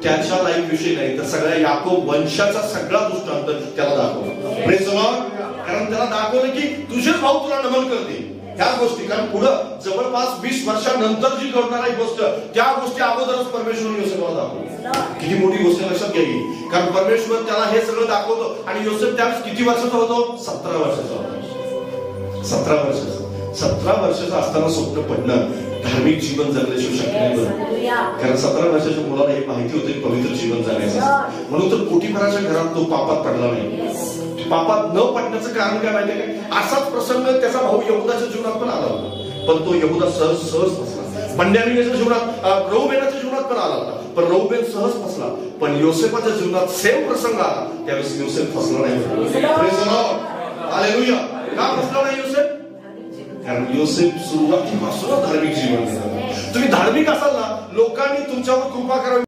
त्याच्या लाईफ विषयी नाही तर सगळ्या याकोब वंशाचा सगळा दृष्टांत त्याला दाखवला. Praise the Lord. कारण त्याला दाखवलं की तुझेच भाऊ तुला नमन करतील ह्या गोष्टी. कारण पुढं जवळपास 20 वर्षानंतर जी घडणारी गोष्ट त्या गोष्टी अगोदरच परमेश्वराने योसेफला दाखवली. किती मोठी गोष्ट लक्षात घ्यावी. कारण परमेश्वर त्याला हे सगळं दाखवतो आणि योसेफ त्यावेळेस किती वर्षाचा होतो? 17 वर्षाचा होता. 17 वर्षाचा. 17 वर्षाचा असताना स्वप्न पडणं धार्मिक जीवन जगण्याची शक्य नाही. कारण 17 वर्षाच्या मुलाला हे माहिती होते पवित्र जीवन जगण्याचं. म्हणून तर पोटिफराच्या घरात तो पापात पडला नाही. पापात न पडण्याचं कारण काय माहितीये का? असाच प्रसंग त्याचा भाऊ यहुदाच्या जीवनात पण आला होता. पण तो यहुदा सहज फसला. बेन्यामीनच्या जीवनात, रौबेनाच्या जीवनात पण आला होता. पण रौबेन सहज फसला. पण योसेफाच्या जीवनात सेम प्रसंग आला. त्यावेळेस योसेफ फसला नाही. Praise the Lord. हालेलुया. का फसला नाही योसेफ? कारण योसेफ सुरुवातीपासून धार्मिक जीवन जगला. तुम्ही धार्मिक असाल ना, लोकांनी तुमच्यावर कृपा करावी.